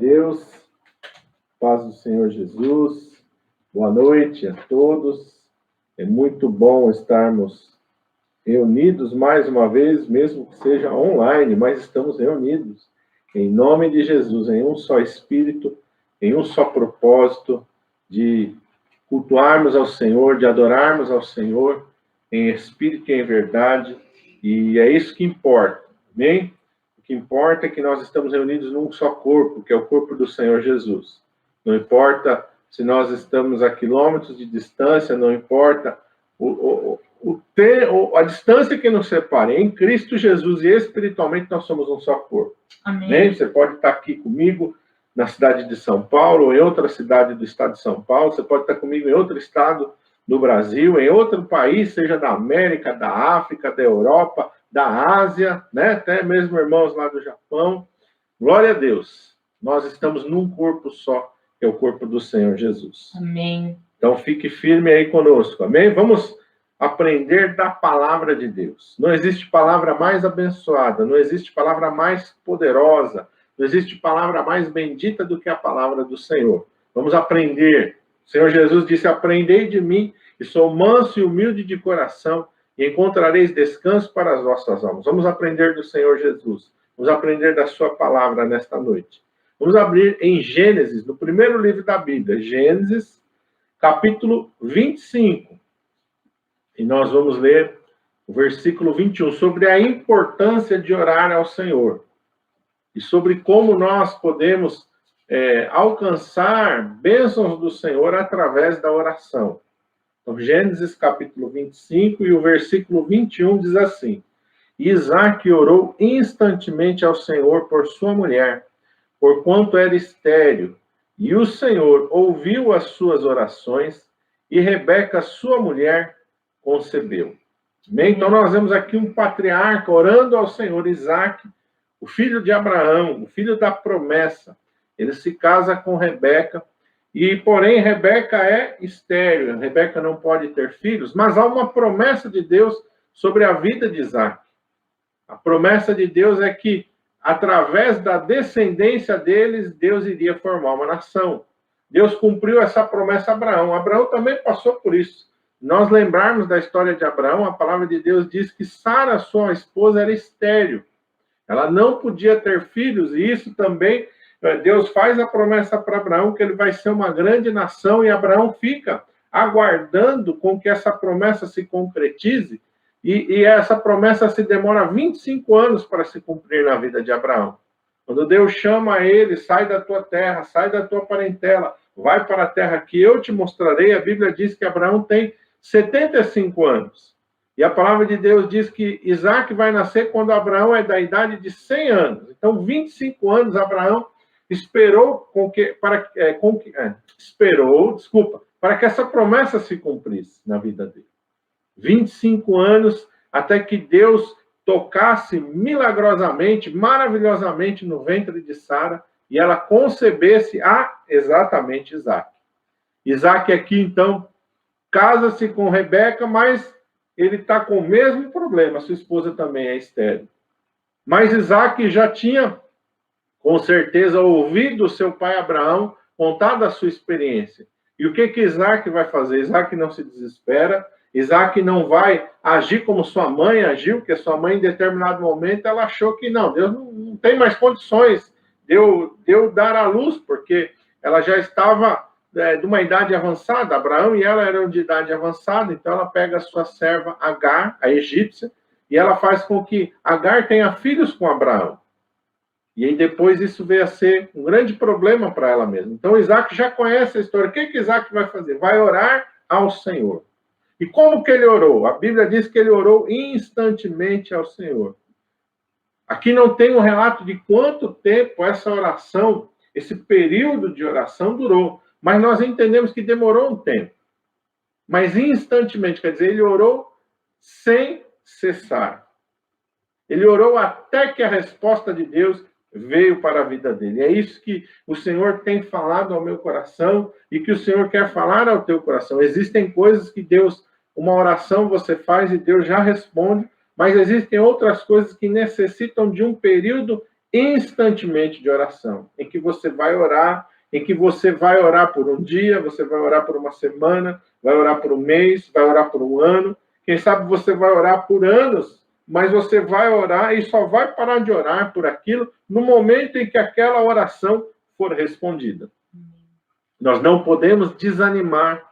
Deus, paz do Senhor Jesus, boa noite a todos. É muito bom estarmos reunidos mais uma vez, mesmo que seja online, mas estamos reunidos em nome de Jesus, em um só Espírito, em um só propósito de cultuarmos ao Senhor, de adorarmos ao Senhor em espírito e em verdade, e é isso que importa, amém? O que importa é que nós estamos reunidos num só corpo, que é o corpo do Senhor Jesus. Não importa se nós estamos a quilômetros de distância, não importa a distância que nos separa. Em Cristo Jesus e espiritualmente nós somos um só corpo. Amém. Você pode estar aqui comigo na cidade de São Paulo, ou em outra cidade do estado de São Paulo, você pode estar comigo em outro estado do Brasil, em outro país, seja da América, da África, da Europa, da Ásia, né? Até mesmo irmãos lá do Japão. Glória a Deus. Nós estamos num corpo só, que é o corpo do Senhor Jesus. Amém. Então fique firme aí conosco, amém? Vamos aprender da palavra de Deus. Não existe palavra mais abençoada, não existe palavra mais poderosa, não existe palavra mais bendita do que a palavra do Senhor. Vamos aprender. O Senhor Jesus disse: aprendei de mim, que sou manso e humilde de coração, e encontrareis descanso para as vossas almas. Vamos aprender do Senhor Jesus. Vamos aprender da sua palavra nesta noite. Vamos abrir em Gênesis, no primeiro livro da Bíblia, Gênesis, capítulo 25. E nós vamos ler o versículo 21, sobre a importância de orar ao Senhor. E sobre como nós podemos alcançar bênçãos do Senhor através da oração. Então, Gênesis capítulo 25 e o versículo 21 diz assim: Isaque orou instantemente ao Senhor por sua mulher, porquanto era estéril, e o Senhor ouviu as suas orações, e Rebeca, sua mulher, concebeu. Bem, então nós vemos aqui um patriarca orando ao Senhor. Isaque, o filho de Abraão, o filho da promessa. Ele se casa com Rebeca, e porém Rebeca é estéril. Rebeca não pode ter filhos, mas há uma promessa de Deus sobre a vida de Isaque. A promessa de Deus é que, através da descendência deles, Deus iria formar uma nação. Deus cumpriu essa promessa a Abraão. Abraão também passou por isso. Nós lembrarmos da história de Abraão, a palavra de Deus diz que Sara, sua esposa, era estéril. Ela não podia ter filhos, e isso também, Deus faz a promessa para Abraão, que ele vai ser uma grande nação, e Abraão fica aguardando com que essa promessa se concretize, e essa promessa se demora 25 anos para se cumprir na vida de Abraão. Quando Deus chama ele: sai da tua terra, sai da tua parentela, vai para a terra que eu te mostrarei, a Bíblia diz que Abraão tem 75 anos. E a palavra de Deus diz que Isaque vai nascer quando Abraão é da idade de 100 anos. Então, 25 anos Abraão esperou para que essa promessa se cumprisse na vida dele. 25 anos até que Deus tocasse milagrosamente, maravilhosamente no ventre de Sara, e ela concebesse exatamente Isaque. Isaque aqui, então, casa-se com Rebeca, mas ele está com o mesmo problema, sua esposa também é estéril. Mas Isaque já tinha, com certeza, ouvido seu pai Abraão contar da sua experiência. E o que Isaque vai fazer? Isaque não se desespera, Isaque não vai agir como sua mãe agiu, porque sua mãe, em determinado momento, ela achou que não, Deus não tem mais condições de eu dar à luz, porque ela já estava de uma idade avançada. Abraão e ela eram de idade avançada, então ela pega a sua serva Agar, a egípcia, e ela faz com que Agar tenha filhos com Abraão. E aí depois isso veio a ser um grande problema para ela mesma. Então Isaque já conhece a história. O que Isaque vai fazer? Vai orar ao Senhor. E como que ele orou? A Bíblia diz que ele orou instantemente ao Senhor. Aqui não tem um relato de quanto tempo essa oração, esse período de oração durou. Mas nós entendemos que demorou um tempo. Mas instantemente, quer dizer, ele orou sem cessar. Ele orou até que a resposta de Deus veio para a vida dele. É isso que o Senhor tem falado ao meu coração e que o Senhor quer falar ao teu coração. Existem coisas que Deus, uma oração você faz e Deus já responde, mas existem outras coisas que necessitam de um período instantemente de oração, em que você vai orar, em que você vai orar por um dia, você vai orar por uma semana, vai orar por um mês, vai orar por um ano, quem sabe você vai orar por anos, mas você vai orar e só vai parar de orar por aquilo no momento em que aquela oração for respondida. Nós não podemos desanimar,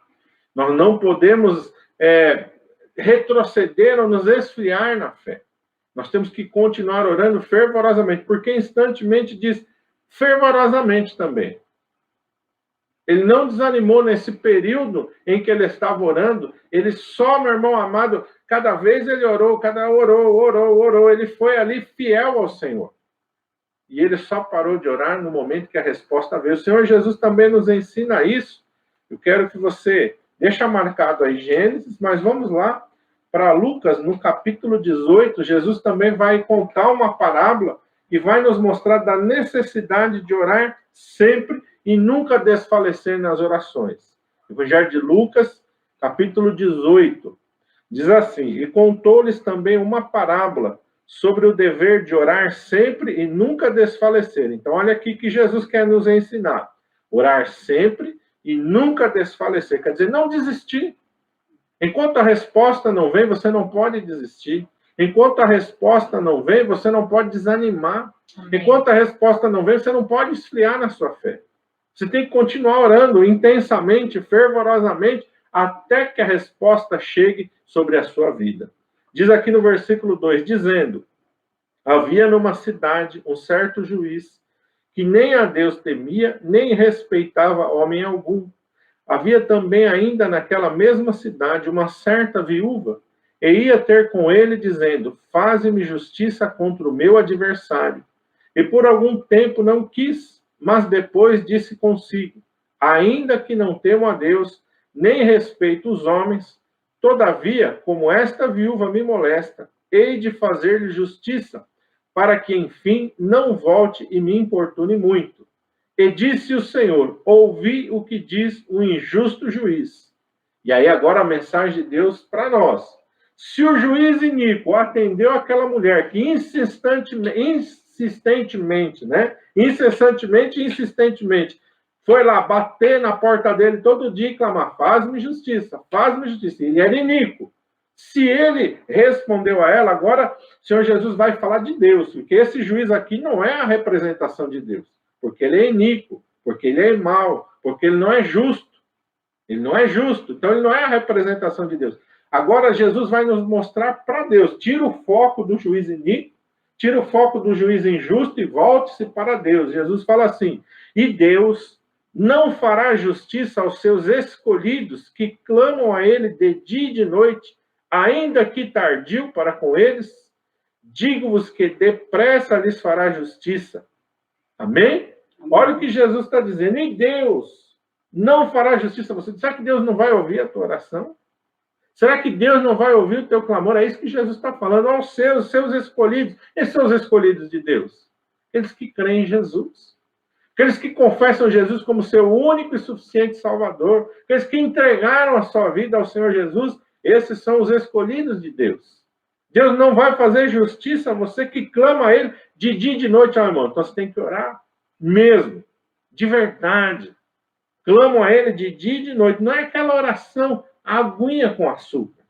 nós não podemos retroceder ou nos esfriar na fé. Nós temos que continuar orando fervorosamente, porque instantemente diz fervorosamente também. Ele não desanimou nesse período em que ele estava orando, ele só, meu irmão amado, cada vez ele orou, orou, ele foi ali fiel ao Senhor. E ele só parou de orar no momento que a resposta veio. O Senhor Jesus também nos ensina isso. Eu quero que você deixa marcado aí Gênesis, mas vamos lá para Lucas, no capítulo 18, Jesus também vai contar uma parábola e vai nos mostrar da necessidade de orar sempre e nunca desfalecer nas orações. Evangelho de Lucas, capítulo 18, diz assim: e contou-lhes também uma parábola sobre o dever de orar sempre e nunca desfalecer. Então, olha aqui que Jesus quer nos ensinar. Orar sempre e nunca desfalecer. Quer dizer, não desistir. Enquanto a resposta não vem, você não pode desistir. Enquanto a resposta não vem, você não pode desanimar. Amém. Enquanto a resposta não vem, você não pode esfriar na sua fé. Você tem que continuar orando intensamente, fervorosamente, até que a resposta chegue sobre a sua vida. Diz aqui no versículo 2, dizendo: havia numa cidade um certo juiz que nem a Deus temia, nem respeitava homem algum. Havia também ainda naquela mesma cidade uma certa viúva, e ia ter com ele, dizendo: faze-me justiça contra o meu adversário. E por algum tempo não quis, mas depois disse consigo: ainda que não temo a Deus, nem respeito os homens, todavia, como esta viúva me molesta, hei de fazer-lhe justiça, para que, enfim, não volte e me importune muito. E disse o Senhor: ouvi o que diz o injusto juiz. E aí agora a mensagem de Deus para nós. Se o juiz iníquo atendeu aquela mulher que insistentemente, foi lá bater na porta dele todo dia e clamar: faz-me justiça, faz-me justiça. Ele era iníquo. Se ele respondeu a ela, agora o Senhor Jesus vai falar de Deus, porque esse juiz aqui não é a representação de Deus. Porque ele é iníquo, porque ele é mau, porque ele não é justo. Ele não é justo, então ele não é a representação de Deus. Agora Jesus vai nos mostrar para Deus. Tira o foco do juiz iníquo, tira o foco do juiz injusto e volte-se para Deus. Jesus fala assim: e Deus não fará justiça aos seus escolhidos que clamam a ele de dia e de noite, ainda que tardio para com eles? Digo-vos que depressa lhes fará justiça. Amém? Olha o que Jesus está dizendo. E Deus não fará justiça a você. Será que Deus não vai ouvir a tua oração? Será que Deus não vai ouvir o teu clamor? É isso que Jesus está falando aos seus escolhidos. Esses são os escolhidos de Deus. Aqueles que creem em Jesus. Aqueles que confessam Jesus como seu único e suficiente Salvador. Aqueles que entregaram a sua vida ao Senhor Jesus. Esses são os escolhidos de Deus. Deus não vai fazer justiça a você que clama a Ele de dia e de noite, irmão. Então você tem que orar mesmo, de verdade. Clamam a Ele de dia e de noite. Não é aquela oração aguinha com açúcar. O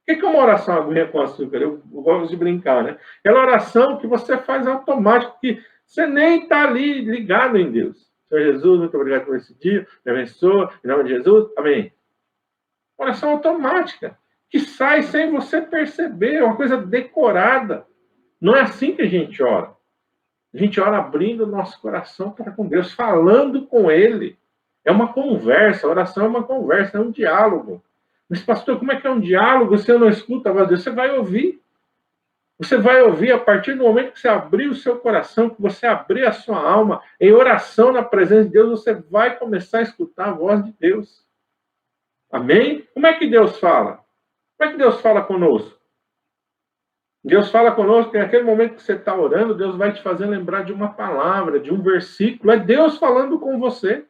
que é uma oração aguinha com açúcar? Eu gosto de brincar, né? Aquela oração que você faz automático, que você nem está ali ligado em Deus. Senhor Jesus, muito obrigado por esse dia. Me abençoa. Em nome de Jesus. Amém. Oração automática, que sai sem você perceber, é uma coisa decorada. Não é assim que a gente ora. A gente ora abrindo o nosso coração para com Deus, falando com Ele. É uma conversa, a oração é uma conversa, é um diálogo. Mas, pastor, como é que é um diálogo se eu não escuto a voz de Deus? Você vai ouvir. Você vai ouvir a partir do momento que você abrir o seu coração, que você abrir a sua alma em oração na presença de Deus, você vai começar a escutar a voz de Deus. Amém? Como é que Deus fala? Como é que Deus fala conosco? Deus fala conosco que naquele momento que você está orando, Deus vai te fazer lembrar de uma palavra, de um versículo. É Deus falando com você.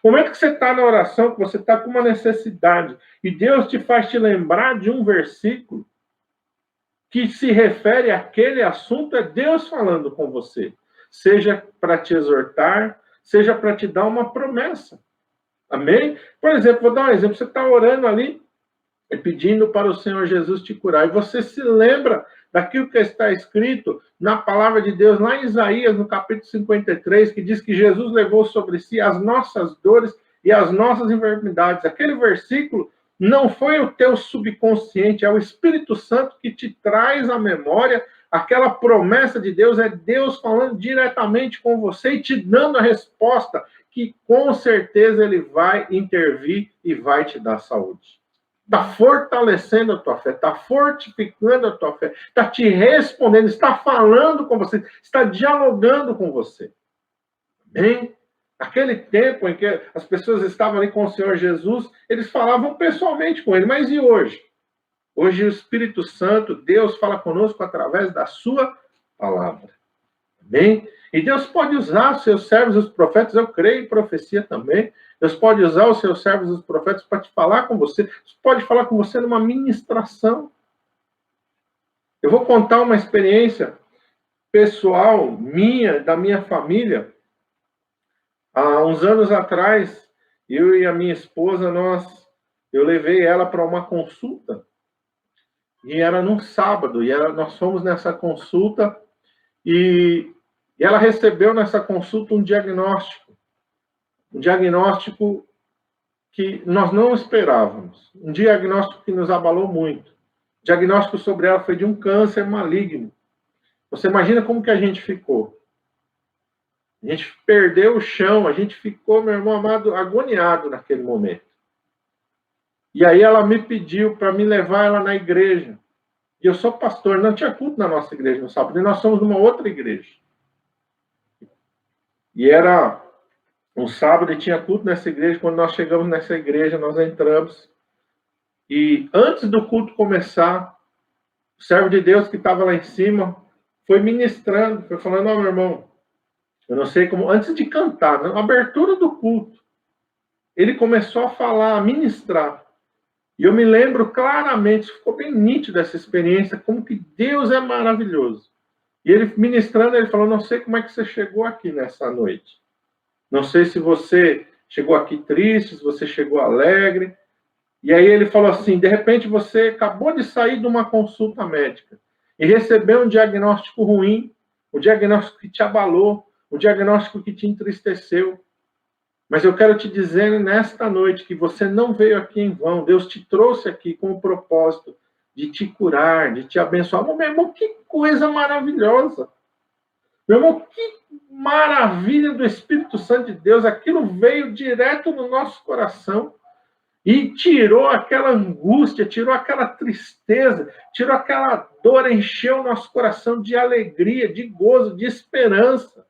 No momento que você está na oração, que você está com uma necessidade, e Deus te faz te lembrar de um versículo que se refere àquele assunto, é Deus falando com você. seja para te exortar, seja para te dar uma promessa. Amém? Por exemplo, vou dar um exemplo. Você está orando ali e pedindo para o Senhor Jesus te curar. E você se lembra daquilo que está escrito na palavra de Deus, lá em Isaías, no capítulo 53, que diz que Jesus levou sobre si as nossas dores e as nossas enfermidades. Aquele versículo não foi o teu subconsciente, é o Espírito Santo que te traz à memória aquela promessa de Deus, é Deus falando diretamente com você e te dando a resposta que com certeza ele vai intervir e vai te dar saúde. Está fortalecendo a tua fé, está fortificando a tua fé, está te respondendo, está falando com você, está dialogando com você. Amém? Aquele tempo em que as pessoas estavam ali com o Senhor Jesus, eles falavam pessoalmente com ele, mas e hoje? Hoje o Espírito Santo, Deus fala conosco através da sua palavra. Amém? E Deus pode usar os seus servos, os profetas, eu creio em profecia também. Deus pode usar os seus servos, os profetas, para te falar com você. Deus pode falar com você numa ministração. Eu vou contar uma experiência pessoal minha, da minha família. Há uns anos atrás, eu e a minha esposa, eu levei ela para uma consulta. E era num sábado, nós fomos nessa consulta e ela recebeu nessa consulta um diagnóstico que nós não esperávamos, um diagnóstico que nos abalou muito. O diagnóstico sobre ela foi de um câncer maligno. Você imagina como que a gente ficou? A gente perdeu o chão, a gente ficou, meu irmão amado, agoniado naquele momento. E aí ela me pediu para me levar ela na igreja. E eu sou pastor, não tinha culto na nossa igreja no sábado, e nós somos numa outra igreja. E era um sábado e tinha culto nessa igreja. Quando nós chegamos nessa igreja, nós entramos. E antes do culto começar, o servo de Deus que estava lá em cima foi ministrando, foi falando: ó, meu irmão, eu não sei como, antes de cantar, na abertura do culto, ele começou a falar, a ministrar. E eu me lembro claramente, ficou bem nítido essa experiência, como que Deus é maravilhoso. E ele ministrando, ele falou: não sei como é que você chegou aqui nessa noite. Não sei se você chegou aqui triste, se você chegou alegre. E aí ele falou assim: de repente você acabou de sair de uma consulta médica e recebeu um diagnóstico ruim, um diagnóstico que te abalou, um diagnóstico que te entristeceu. Mas eu quero te dizer nesta noite que você não veio aqui em vão. Deus te trouxe aqui com o propósito de te curar, de te abençoar. Meu irmão, que coisa maravilhosa! Meu irmão, que maravilha do Espírito Santo de Deus! Aquilo veio direto no nosso coração e tirou aquela angústia, tirou aquela tristeza, tirou aquela dor, encheu o nosso coração de alegria, de gozo, de esperança.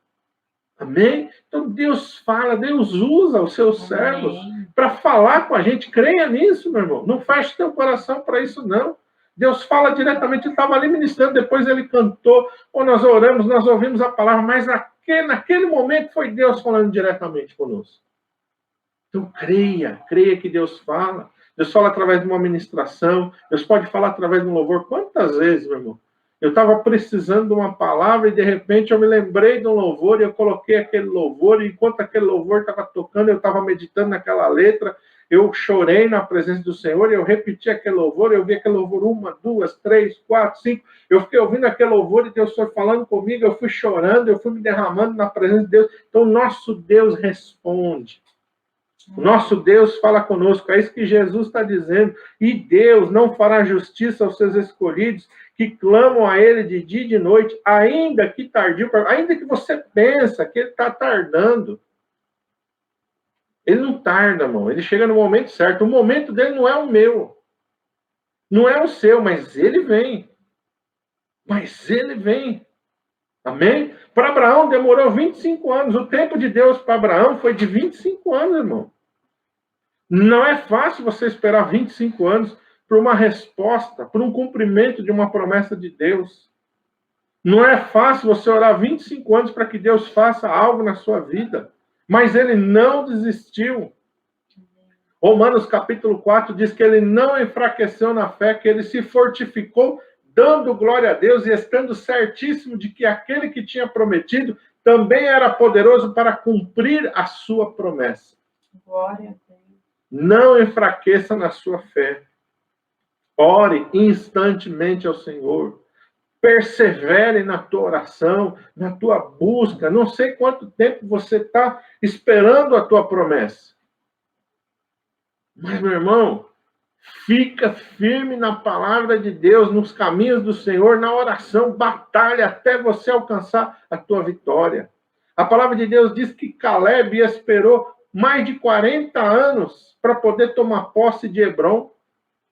Amém? Então Deus fala, Deus usa os seus servos para falar com a gente. Creia nisso, meu irmão. Não feche teu coração para isso, não. Deus fala diretamente. Ele estava ali ministrando, depois ele cantou, ou nós oramos, nós ouvimos a palavra, mas naquele momento foi Deus falando diretamente conosco. Então creia que Deus fala. Deus fala através de uma ministração, Deus pode falar através de um louvor. Quantas vezes, meu irmão? Eu estava precisando de uma palavra e, de repente, eu me lembrei de um louvor e eu coloquei aquele louvor. E, enquanto aquele louvor estava tocando, eu estava meditando naquela letra. Eu chorei na presença do Senhor e eu repeti aquele louvor. Eu vi aquele louvor 1, 2, 3, 4, 5. Eu fiquei ouvindo aquele louvor e Deus foi falando comigo. Eu fui chorando, eu fui me derramando na presença de Deus. Então, nosso Deus responde. O nosso Deus fala conosco. É isso que Jesus está dizendo. E Deus não fará justiça aos seus escolhidos, que clamam a Ele de dia e de noite, ainda que tardio, ainda que você pensa que Ele está tardando. Ele não tarda, irmão. Ele chega no momento certo. O momento dele não é o meu. Não é o seu, mas Ele vem. Mas Ele vem. Amém? Para Abraão demorou 25 anos. O tempo de Deus para Abraão foi de 25 anos, irmão. Não é fácil você esperar 25 anos por uma resposta, por um cumprimento de uma promessa de Deus. Não é fácil você orar 25 anos para que Deus faça algo na sua vida. Mas Ele não desistiu. Romanos capítulo 4 diz que Ele não enfraqueceu na fé, que Ele se fortificou, dando glória a Deus e estando certíssimo de que aquele que tinha prometido também era poderoso para cumprir a sua promessa. Glória a Deus. Não enfraqueça na sua fé. Ore instantemente ao Senhor. Persevere na tua oração, na tua busca. Não sei quanto tempo você está esperando a tua promessa. Mas, meu irmão, fica firme na palavra de Deus, nos caminhos do Senhor, na oração, batalha até você alcançar a tua vitória. A palavra de Deus diz que Caleb esperou mais de 40 anos para poder tomar posse de Hebrom,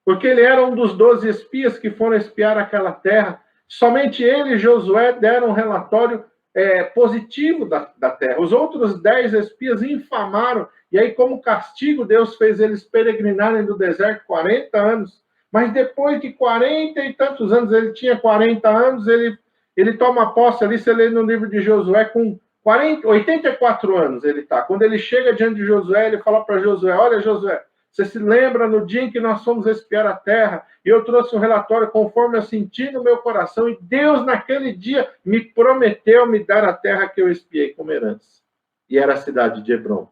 porque ele era um dos 12 espias que foram espiar aquela terra. Somente ele e Josué deram um relatório positivo da terra. Os outros 10 espias infamaram. E aí, como castigo, Deus fez eles peregrinarem no deserto 40 anos. Mas depois de 40 e tantos anos, ele tinha 40 anos, ele toma posse ali, você lê no livro de Josué, com 84 anos ele está. Quando ele chega diante de Josué, ele fala para Josué, olha, Josué, você se lembra no dia em que nós fomos espiar a terra, e eu trouxe um relatório conforme eu senti no meu coração, e Deus naquele dia me prometeu me dar a terra que eu espiei como herança. E era a cidade de Hebrom.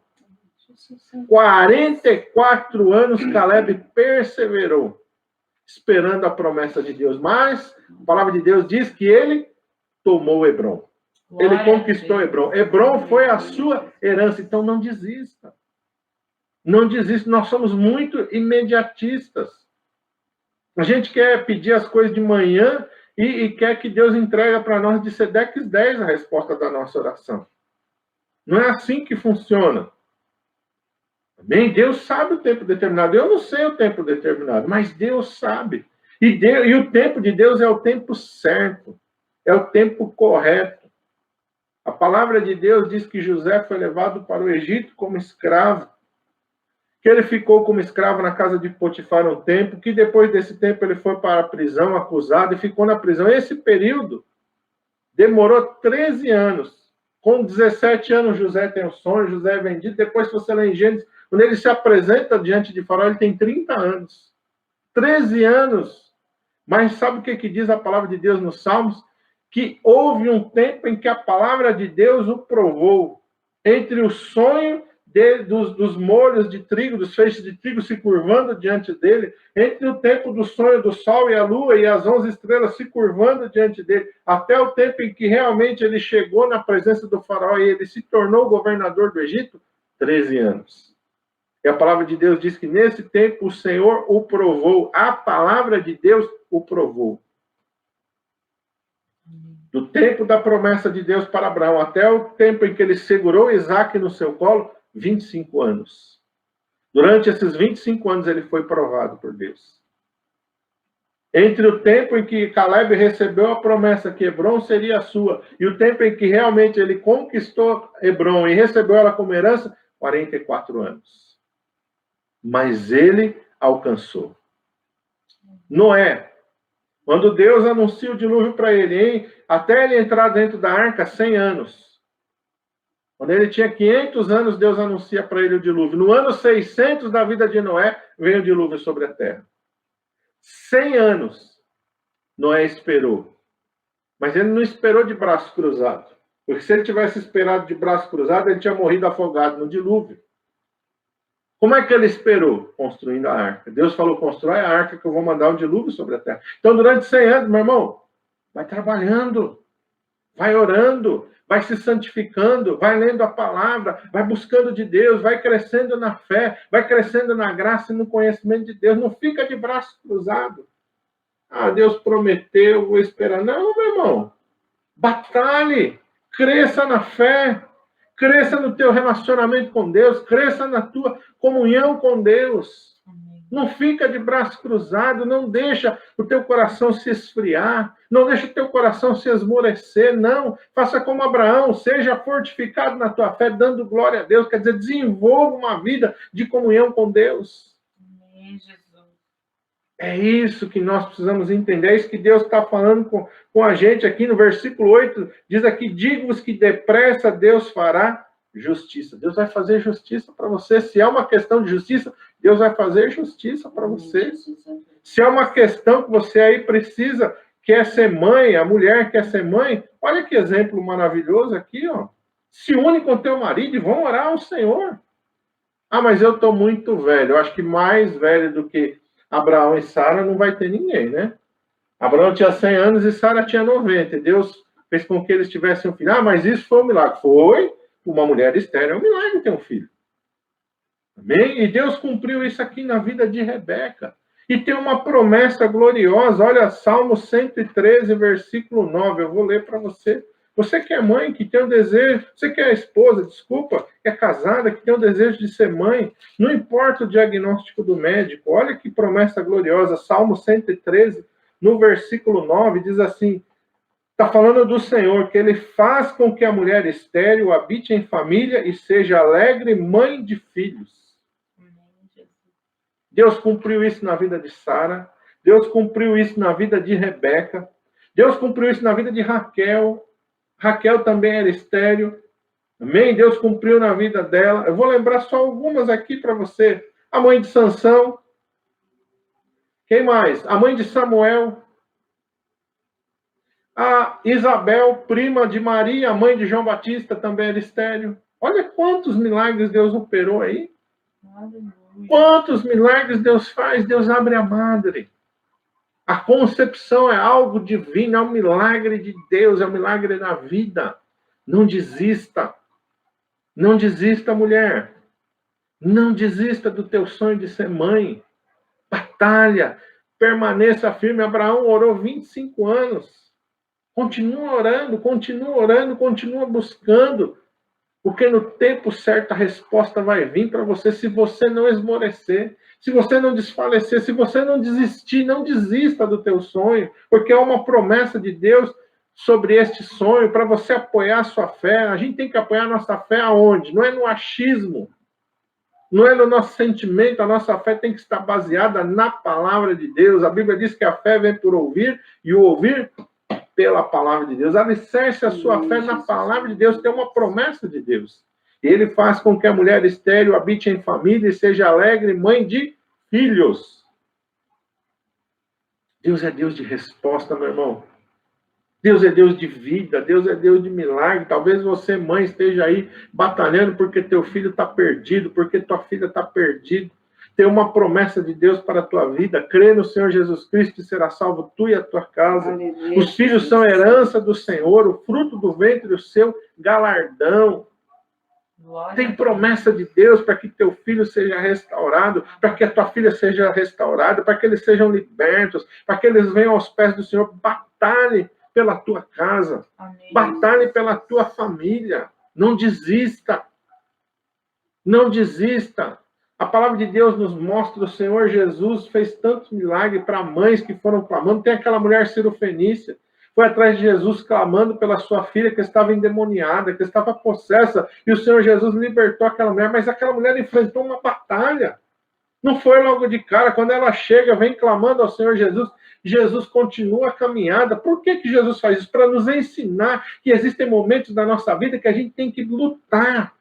44 anos Caleb perseverou, esperando a promessa de Deus. Mas a palavra de Deus diz que ele tomou Hebrom. Ele conquistou Hebrom. Hebrom foi a sua herança. Então não desista. Não desista. Nós somos muito imediatistas. A gente quer pedir as coisas de manhã e quer que Deus entregue para nós de Sedex 10 a resposta da nossa oração. Não é assim que funciona. Amém? Deus sabe o tempo determinado. Eu não sei o tempo determinado, mas Deus sabe. E o tempo de Deus é o tempo certo. É o tempo correto. A palavra de Deus diz que José foi levado para o Egito como escravo. Que ele ficou como escravo na casa de Potifar um tempo. Que depois desse tempo ele foi para a prisão acusado e ficou na prisão. Esse período demorou 13 anos. Com 17 anos, José tem um sonho, José é vendido. Depois, se você lê em Gênesis, quando ele se apresenta diante de Faraó, ele tem 30 anos. 13 anos. Mas sabe o que diz a palavra de Deus nos Salmos? Que houve um tempo em que a palavra de Deus o provou. Entre o sonho dos molhos de trigo, dos feixes de trigo se curvando diante dele, entre o tempo do sonho do sol e a lua e as 11 estrelas se curvando diante dele, até o tempo em que realmente ele chegou na presença do faraó e ele se tornou governador do Egito, 13 anos. E a palavra de Deus diz que nesse tempo o Senhor o provou, a palavra de Deus o provou. Do tempo da promessa de Deus para Abraão até o tempo em que ele segurou Isaac no seu colo, 25 anos. Durante esses 25 anos ele foi provado por Deus. Entre o tempo em que Caleb recebeu a promessa que Hebrom seria sua e o tempo em que realmente ele conquistou Hebrom e recebeu ela como herança, 44 anos. Mas ele alcançou. Noé, quando Deus anuncia o dilúvio para ele, hein? Até ele entrar dentro da arca, 100 anos. Quando ele tinha 500 anos, Deus anuncia para ele o dilúvio. No ano 600 da vida de Noé, veio o dilúvio sobre a terra. 100 anos Noé esperou. Mas ele não esperou de braço cruzado. Porque se ele tivesse esperado de braço cruzado, ele tinha morrido afogado no dilúvio. Como é que ele esperou? Construindo a arca. Deus falou, constrói a arca que eu vou mandar um dilúvio sobre a terra. Então, durante 100 anos, meu irmão, vai trabalhando, vai orando, vai se santificando, vai lendo a palavra, vai buscando de Deus, vai crescendo na fé, vai crescendo na graça e no conhecimento de Deus. Não fica de braço cruzado. Ah, Deus prometeu, vou esperar. Não, meu irmão. Batalhe, cresça na fé, cresça no teu relacionamento com Deus, cresça na tua comunhão com Deus. Não fica de braço cruzado, não deixa o teu coração se esfriar, não deixa o teu coração se esmorecer, não. Faça como Abraão, seja fortificado na tua fé, dando glória a Deus, quer dizer, desenvolva uma vida de comunhão com Deus. Amém, Jesus. É isso que nós precisamos entender, é isso que Deus está falando com a gente aqui no versículo 8, diz aqui, digo-vos que depressa Deus fará justiça. Deus vai fazer justiça para você. Se é uma questão de justiça, Deus vai fazer justiça para você. Se é uma questão que você aí precisa, quer ser mãe, a mulher quer ser mãe, olha que exemplo maravilhoso aqui, ó. Se une com teu marido e vão orar ao Senhor. Ah, mas eu estou muito velho. Eu acho que mais velho do que Abraão e Sara não vai ter ninguém, né? Abraão tinha 100 anos e Sara tinha 90. Deus fez com que eles tivessem um filho. Ah, mas isso foi um milagre. Foi. Uma mulher estéril é um milagre ter um filho. Amém? E Deus cumpriu isso aqui na vida de Rebeca. E tem uma promessa gloriosa. Olha, Salmo 113, versículo 9. Eu vou ler para você. Você que é mãe, que tem o desejo, você que é esposa, desculpa, que é casada, que tem o desejo de ser mãe, não importa o diagnóstico do médico, olha que promessa gloriosa. Salmo 113, no versículo 9, diz assim, está falando do Senhor, que ele faz com que a mulher estéril habite em família e seja alegre mãe de filhos. Deus cumpriu isso na vida de Sara. Deus cumpriu isso na vida de Rebeca. Deus cumpriu isso na vida de Raquel. Raquel também era estéril. Amém? Deus cumpriu na vida dela. Eu vou lembrar só algumas aqui para você. A mãe de Sansão. Quem mais? A mãe de Samuel. A Isabel, prima de Maria, mãe de João Batista, também era estéril. Olha quantos milagres Deus operou aí. Quantos milagres Deus faz. Deus abre a madre. A concepção é algo divino, é um milagre de Deus, é um milagre da vida. Não desista. Não desista, mulher. Não desista do teu sonho de ser mãe. Batalha. Permaneça firme. Abraão orou 25 anos. Continua orando, continua buscando. Porque no tempo certo a resposta vai vir para você se você não esmorecer. Se você não desfalecer, se você não desistir, não desista do teu sonho, porque é uma promessa de Deus sobre este sonho, para você apoiar a sua fé. A gente tem que apoiar a nossa fé aonde? Não é no achismo, não é no nosso sentimento, a nossa fé tem que estar baseada na palavra de Deus. A Bíblia diz que a fé vem por ouvir, e o ouvir pela palavra de Deus. Alicerce a sua fé na palavra de Deus, tem uma promessa de Deus. Ele faz com que a mulher estéril habite em família e seja alegre, mãe de filhos. Deus é Deus de resposta, meu irmão. Deus é Deus de vida, Deus é Deus de milagre. Talvez você, mãe, esteja aí batalhando porque teu filho está perdido, porque tua filha está perdida. Tem uma promessa de Deus para a tua vida. Crê no Senhor Jesus Cristo e será salvo tu e a tua casa. Aleluia. Os filhos são herança do Senhor, o fruto do ventre, o seu galardão. Tem promessa de Deus para que teu filho seja restaurado, para que a tua filha seja restaurada, para que eles sejam libertos, para que eles venham aos pés do Senhor. Batalhe pela tua casa. Amém. Batalhe pela tua família. Não desista. Não desista. A palavra de Deus nos mostra o Senhor Jesus fez tantos milagres para mães que foram clamando. Tem aquela mulher cirofenícia, foi atrás de Jesus clamando pela sua filha que estava endemoniada, que estava possessa, e o Senhor Jesus libertou aquela mulher, mas aquela mulher enfrentou uma batalha. Não foi logo de cara. Quando ela chega, vem clamando ao Senhor Jesus, Jesus continua a caminhada. Por que Jesus faz isso? Para nos ensinar que existem momentos da nossa vida que a gente tem que lutar,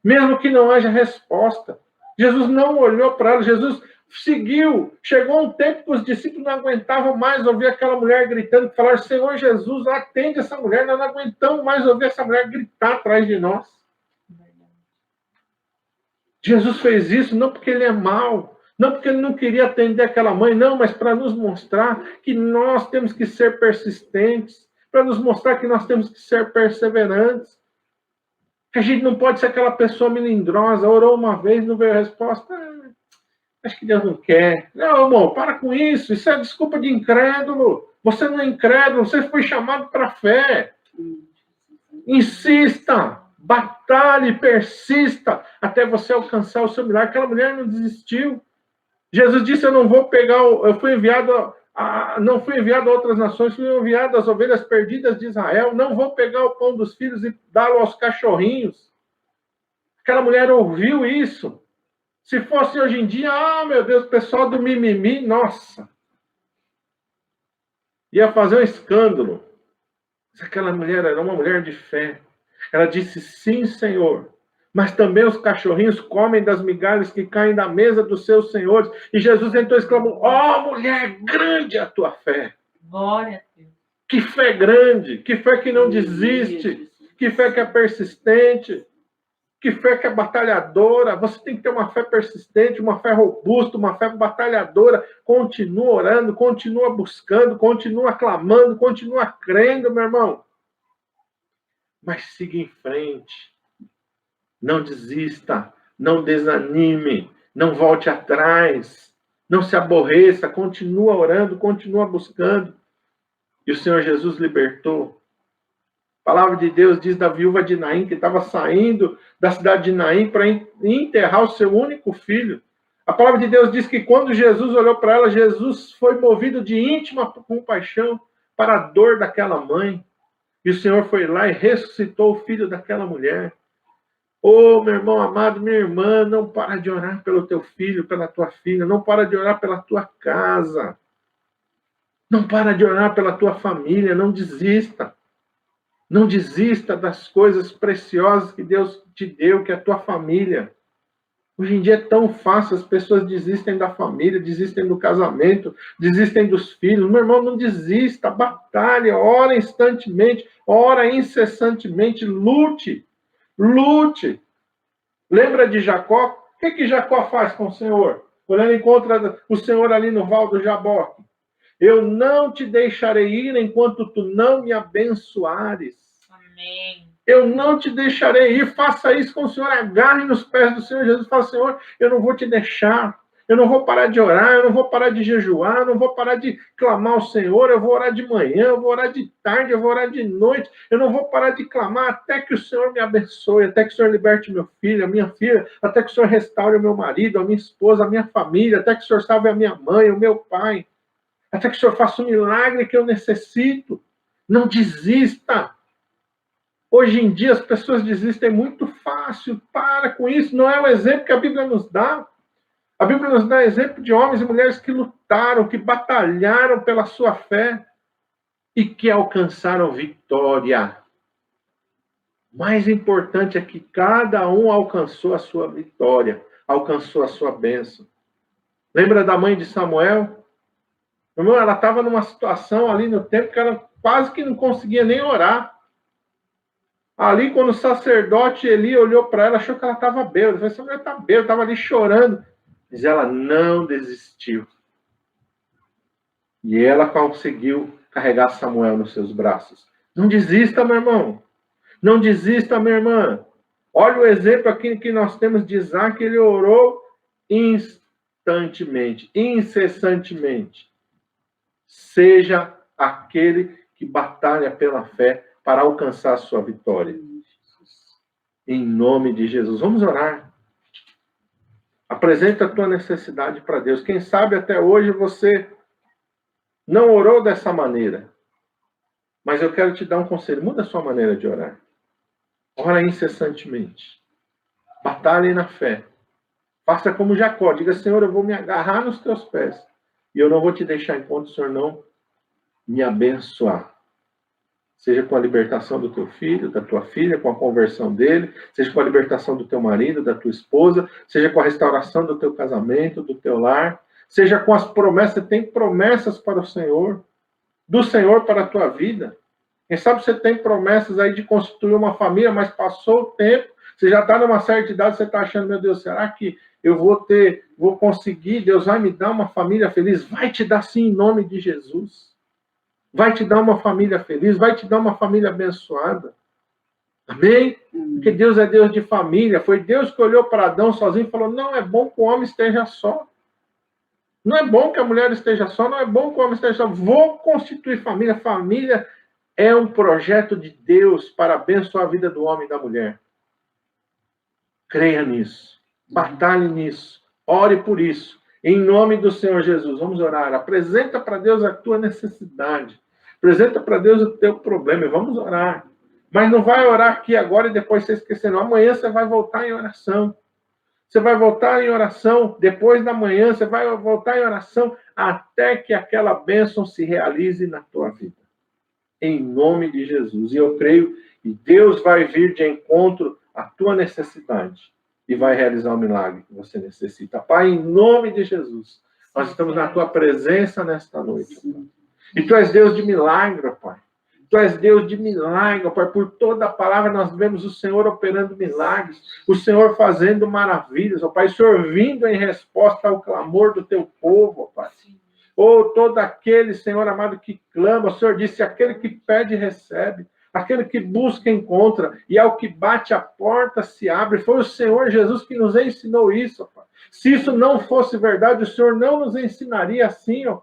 mesmo que não haja resposta. Jesus não olhou para ela, Jesus seguiu. Chegou um tempo que os discípulos não aguentavam mais ouvir aquela mulher gritando, falaram, Senhor Jesus, atende essa mulher, nós não aguentamos mais ouvir essa mulher gritar atrás de nós. Jesus fez isso não porque ele é mau, não porque ele não queria atender aquela mãe, não, mas para nos mostrar que nós temos que ser persistentes, para nos mostrar que nós temos que ser perseverantes. Que a gente não pode ser aquela pessoa melindrosa, orou uma vez, não veio a resposta. Acho que Deus não quer. Não, irmão, para com isso. Isso é desculpa de incrédulo. Você não é incrédulo, você foi chamado para a fé. Insista, batalhe, persista, até você alcançar o seu milagre. Aquela mulher não desistiu. Jesus disse, eu não vou pegar, eu fui enviado não fui enviado a outras nações, fui enviado às ovelhas perdidas de Israel. Não vou pegar o pão dos filhos e dá-lo aos cachorrinhos. Aquela mulher ouviu isso. Se fosse hoje em dia, meu Deus, o pessoal do mimimi, nossa, ia fazer um escândalo. Mas aquela mulher era uma mulher de fé. Ela disse, sim, Senhor. Mas também os cachorrinhos comem das migalhas que caem da mesa dos seus senhores. E Jesus então exclamou, mulher, grande é a tua fé. Glória a Deus. Que fé grande, que fé que não desiste, Que fé que é persistente. Que fé que é batalhadora. Você tem que ter uma fé persistente, uma fé robusta, uma fé batalhadora. Continua orando, continua buscando, continua clamando, continua crendo, meu irmão. Mas siga em frente. Não desista, não desanime, não volte atrás, não se aborreça, continua orando, continua buscando. E o Senhor Jesus libertou. A palavra de Deus diz da viúva de Naim, que estava saindo da cidade de Naim para enterrar o seu único filho. A palavra de Deus diz que quando Jesus olhou para ela, Jesus foi movido de íntima compaixão para a dor daquela mãe. E o Senhor foi lá e ressuscitou o filho daquela mulher. Oh, meu irmão amado, minha irmã, não para de orar pelo teu filho, pela tua filha, não para de orar pela tua casa. Não para de orar pela tua família, não desista. Não desista das coisas preciosas que Deus te deu, que é a tua família. Hoje em dia é tão fácil, as pessoas desistem da família, desistem do casamento, desistem dos filhos. Meu irmão, não desista, batalha, ora instantemente, ora incessantemente, lute. Lute. Lembra de Jacó? O que Jacó faz com o Senhor? Quando ele encontra o Senhor ali no val do Jaboque. Eu não te deixarei ir enquanto tu não me abençoares. Amém. Eu não te deixarei ir. Faça isso com o Senhor. Agarre nos pés do Senhor Jesus. Fala, Senhor, eu não vou te deixar. Eu não vou parar de orar, eu não vou parar de jejuar, eu não vou parar de clamar ao Senhor, eu vou orar de manhã, eu vou orar de tarde, eu vou orar de noite, eu não vou parar de clamar até que o Senhor me abençoe, até que o Senhor liberte meu filho, a minha filha, até que o Senhor restaure o meu marido, a minha esposa, a minha família, até que o Senhor salve a minha mãe, o meu pai, até que o Senhor faça o milagre que eu necessito. Não desista. Hoje em dia as pessoas desistem muito fácil, para com isso, não é o exemplo que a Bíblia nos dá. A Bíblia nos dá exemplo de homens e mulheres que lutaram, que batalharam pela sua fé e que alcançaram vitória. O mais importante é que cada um alcançou a sua vitória, alcançou a sua bênção. Lembra da mãe de Samuel? Irmão, ela estava numa situação ali no tempo que ela quase que não conseguia nem orar. Ali, quando o sacerdote Eli olhou para ela, achou que ela estava bêbada. Ele falou, essa mulher está bêbada, estava ali chorando. Mas ela não desistiu. E ela conseguiu carregar Samuel nos seus braços. Não desista, meu irmão. Não desista, minha irmã. Olha o exemplo aqui que nós temos de Isaac. Ele orou instantemente, incessantemente. Seja aquele que batalha pela fé para alcançar a sua vitória. Em nome de Jesus. Vamos orar. Apresenta a tua necessidade para Deus. Quem sabe até hoje você não orou dessa maneira. Mas eu quero te dar um conselho. Muda a sua maneira de orar. Ora incessantemente. Batalhe na fé. Faça como Jacó. Diga, Senhor, eu vou me agarrar nos teus pés. E eu não vou te deixar enquanto o Senhor não me abençoar. Seja com a libertação do teu filho, da tua filha, com a conversão dele, seja com a libertação do teu marido, da tua esposa, seja com a restauração do teu casamento, do teu lar, seja com as promessas. Você tem promessas para o Senhor, do Senhor para a tua vida. Quem sabe você tem promessas aí de constituir uma família, mas passou o tempo, você já está numa certa idade, você está achando, meu Deus, será que eu vou conseguir, Deus vai me dar uma família feliz? Vai te dar sim, em nome de Jesus. Vai te dar uma família feliz, vai te dar uma família abençoada. Amém? Porque Deus é Deus de família. Foi Deus que olhou para Adão sozinho e falou, não é bom que o homem esteja só. Não é bom que a mulher esteja só, não é bom que o homem esteja só. Vou constituir família. Família é um projeto de Deus para abençoar a vida do homem e da mulher. Creia nisso. Batalhe nisso. Ore por isso. Em nome do Senhor Jesus, vamos orar. Apresenta para Deus a tua necessidade. Apresenta para Deus o teu problema. E vamos orar. Mas não vai orar aqui agora e depois você esquecer, não. Amanhã você vai voltar em oração. Você vai voltar em oração. Depois da manhã você vai voltar em oração até que aquela bênção se realize na tua vida. Em nome de Jesus. E eu creio que Deus vai vir de encontro à tua necessidade. E vai realizar o milagre que você necessita. Pai, em nome de Jesus, nós estamos na tua presença nesta noite. Pai. E tu és Deus de milagre, Pai. Tu és Deus de milagre, ó Pai. Por toda a palavra nós vemos o Senhor operando milagres, o Senhor fazendo maravilhas, ó Pai. O Senhor vindo em resposta ao clamor do teu povo, ó Pai. Ou todo aquele, Senhor amado, que clama, o Senhor disse, aquele que pede, recebe. Aquele que busca, encontra. E ao que bate a porta, se abre. Foi o Senhor Jesus que nos ensinou isso, ó Pai. Se isso não fosse verdade, o Senhor não nos ensinaria assim, ó.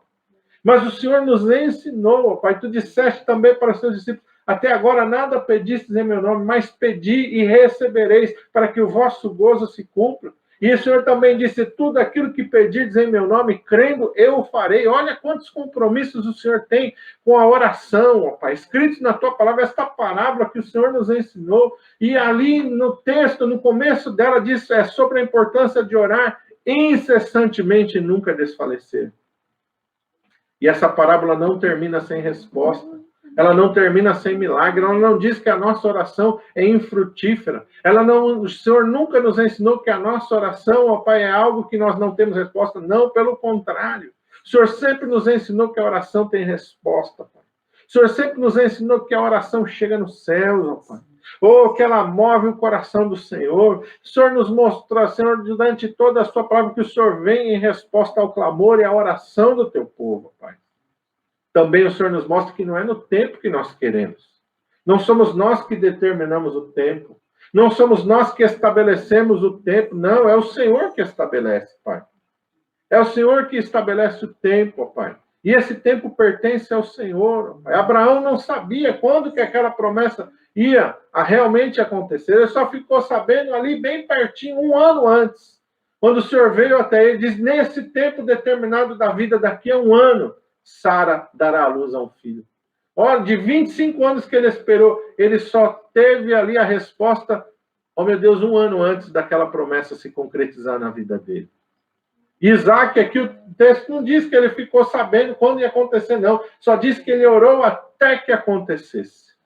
Mas o Senhor nos ensinou, ó Pai. Tu disseste também para os seus discípulos, até agora nada pedistes em meu nome, mas pedi e recebereis, para que o vosso gozo se cumpra. E o Senhor também disse, tudo aquilo que pedirdes em meu nome, crendo, eu o farei. Olha quantos compromissos o Senhor tem com a oração, ó Pai. Escritos na tua palavra, esta parábola que o Senhor nos ensinou. E ali no texto, no começo dela, diz sobre a importância de orar incessantemente e nunca desfalecer. E essa parábola não termina sem resposta. Ela não termina sem milagre. Ela não diz que a nossa oração é infrutífera. O Senhor nunca nos ensinou que a nossa oração, ó Pai, é algo que nós não temos resposta. Não, pelo contrário. O Senhor sempre nos ensinou que a oração tem resposta, Pai. O Senhor sempre nos ensinou que a oração chega nos céus, ó Pai. Ou que ela move o coração do Senhor. O Senhor nos mostrou, Senhor, durante toda a sua palavra, que o Senhor vem em resposta ao clamor e à oração do teu povo, Pai. Também o Senhor nos mostra que não é no tempo que nós queremos. Não somos nós que determinamos o tempo. Não somos nós que estabelecemos o tempo. Não, é o Senhor que estabelece, Pai. É o Senhor que estabelece o tempo, Pai. E esse tempo pertence ao Senhor, Pai. Abraão não sabia quando que aquela promessa ia realmente acontecer. Ele só ficou sabendo ali bem pertinho, 1 ano antes. Quando o Senhor veio até ele, diz, nesse tempo determinado da vida, daqui a 1 ano, Sara dará à luz a um filho. Olha, de 25 anos que ele esperou, ele só teve ali a resposta, oh meu Deus, 1 ano antes daquela promessa se concretizar na vida dele. Isaac, aqui o texto não diz que ele ficou sabendo quando ia acontecer, não. Só diz que ele orou até que acontecesse.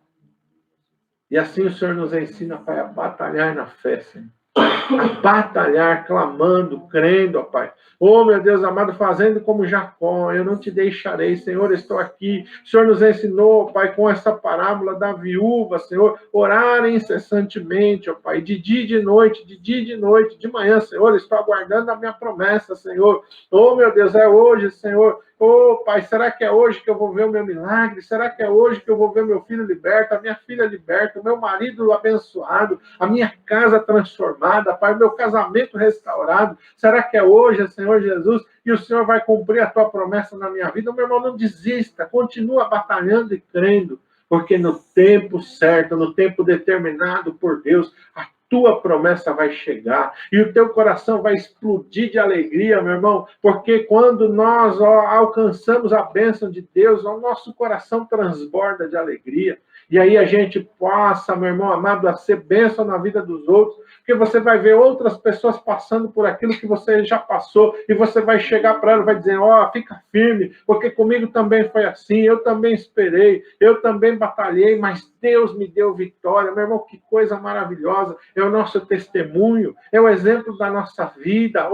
E assim o Senhor nos ensina, Pai, a batalhar na fé, Senhor. A batalhar, clamando, crendo, ó Pai. Oh, meu Deus amado, fazendo como Jacó, eu não te deixarei, Senhor, estou aqui. O Senhor nos ensinou, Pai, com essa parábola da viúva, Senhor, orar incessantemente, ó Pai, de dia e de noite, de manhã, Senhor, estou aguardando a minha promessa, Senhor. Oh, meu Deus, é hoje, Senhor. Oh, Pai, será que é hoje que eu vou ver o meu milagre? Será que é hoje que eu vou ver meu filho liberto, a minha filha liberta, o meu marido abençoado, a minha casa transformada, Pai, o meu casamento restaurado? Será que é hoje, Senhor Jesus, e o Senhor vai cumprir a tua promessa na minha vida? Meu irmão, não desista, continua batalhando e crendo, porque no tempo certo, no tempo determinado por Deus, a tua promessa vai chegar e o teu coração vai explodir de alegria, meu irmão, porque quando nós alcançamos a bênção de Deus, o nosso coração transborda de alegria. E aí a gente passa, meu irmão amado, a ser bênção na vida dos outros, porque você vai ver outras pessoas passando por aquilo que você já passou, e você vai chegar para ela e vai dizer, fica firme, porque comigo também foi assim, eu também esperei, eu também batalhei, mas Deus me deu vitória. Meu irmão, que coisa maravilhosa, é o nosso testemunho, é o exemplo da nossa vida.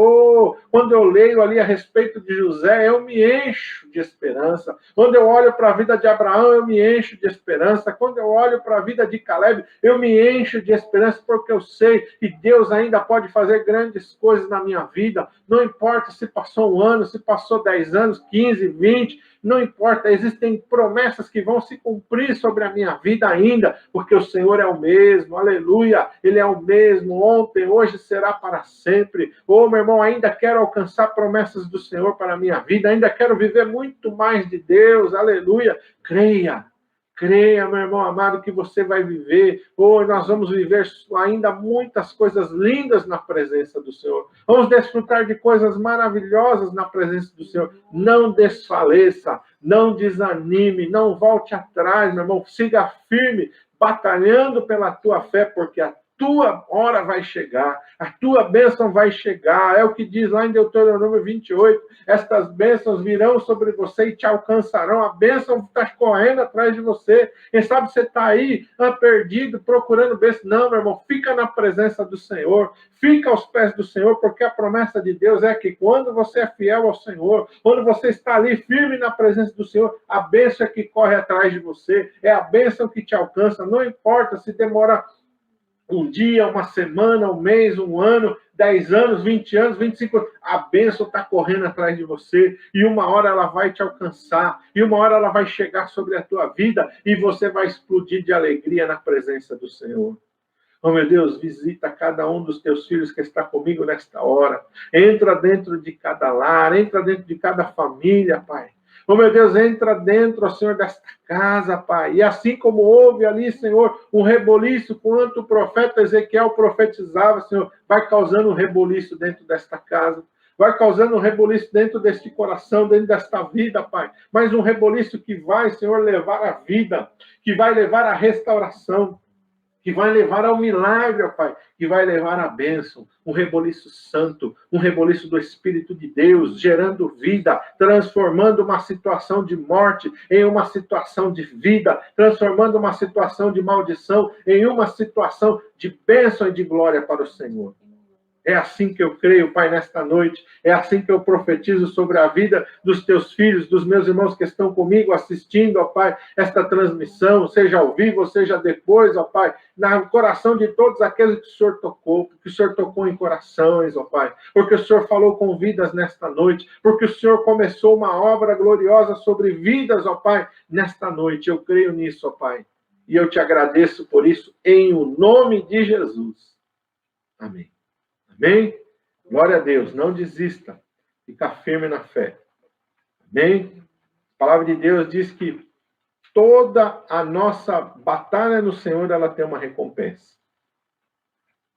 Quando eu leio ali a respeito de José, eu me encho de esperança. Quando eu olho para a vida de Abraão, eu me encho de esperança. Quando eu olho para a vida de Caleb, eu me encho de esperança, porque eu sei que Deus ainda pode fazer grandes coisas na minha vida. Não importa se passou 1 ano, se passou 10 anos, 15, 20, não importa, existem promessas que vão se cumprir sobre a minha vida ainda, porque o Senhor é o mesmo, aleluia, Ele é o mesmo, ontem, hoje, será para sempre. Meu irmão, ainda quero alcançar promessas do Senhor para a minha vida, ainda quero viver muito mais de Deus, aleluia, creia, meu irmão amado, que você vai viver. Nós vamos viver ainda muitas coisas lindas na presença do Senhor. Vamos desfrutar de coisas maravilhosas na presença do Senhor. Não desfaleça, não desanime, não volte atrás, meu irmão. Siga firme, batalhando pela tua fé, porque a tua hora vai chegar, a tua bênção vai chegar. É o que diz lá em Deuteronômio 28. Estas bênçãos virão sobre você e te alcançarão. A bênção está correndo atrás de você. Quem sabe você está aí, perdido, procurando bênção. Não, meu irmão, fica na presença do Senhor. Fica aos pés do Senhor, porque a promessa de Deus é que quando você é fiel ao Senhor, quando você está ali firme na presença do Senhor, a bênção é que corre atrás de você, é a bênção que te alcança. Não importa se demora um dia, uma semana, um mês, um ano, 10 anos, 20 anos, 25 anos, a bênção está correndo atrás de você, e uma hora ela vai te alcançar, e uma hora ela vai chegar sobre a tua vida, e você vai explodir de alegria na presença do Senhor. Oh, meu Deus, visita cada um dos teus filhos que está comigo nesta hora. Entra dentro de cada lar, entra dentro de cada família, Pai. Oh, meu Deus, entra dentro, ó Senhor, desta casa, Pai. E assim como houve ali, Senhor, um reboliço, quanto o profeta Ezequiel profetizava, Senhor, vai causando um reboliço dentro desta casa. Vai causando um reboliço dentro deste coração, dentro desta vida, Pai. Mas um reboliço que vai, Senhor, levar a vida, que vai levar a restauração, que vai levar ao milagre, ó Pai, que vai levar à bênção, um reboliço santo, um reboliço do Espírito de Deus, gerando vida, transformando uma situação de morte em uma situação de vida, transformando uma situação de maldição em uma situação de bênção e de glória para o Senhor. É assim que eu creio, Pai, nesta noite. É assim que eu profetizo sobre a vida dos teus filhos, dos meus irmãos que estão comigo assistindo, ó Pai, esta transmissão, seja ao vivo, seja depois, ó Pai, no coração de todos aqueles que o Senhor tocou, porque o Senhor tocou em corações, ó Pai, porque o Senhor falou com vidas nesta noite, porque o Senhor começou uma obra gloriosa sobre vidas, ó Pai, nesta noite. Eu creio nisso, ó Pai. E eu te agradeço por isso, em o nome de Jesus. Amém. Amém? Glória a Deus. Não desista. Fica firme na fé. Amém? A palavra de Deus diz que toda a nossa batalha no Senhor, ela tem uma recompensa.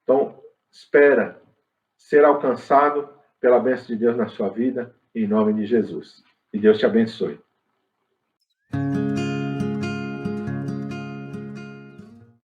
Então, espera ser alcançado pela bênção de Deus na sua vida, em nome de Jesus. Que Deus te abençoe.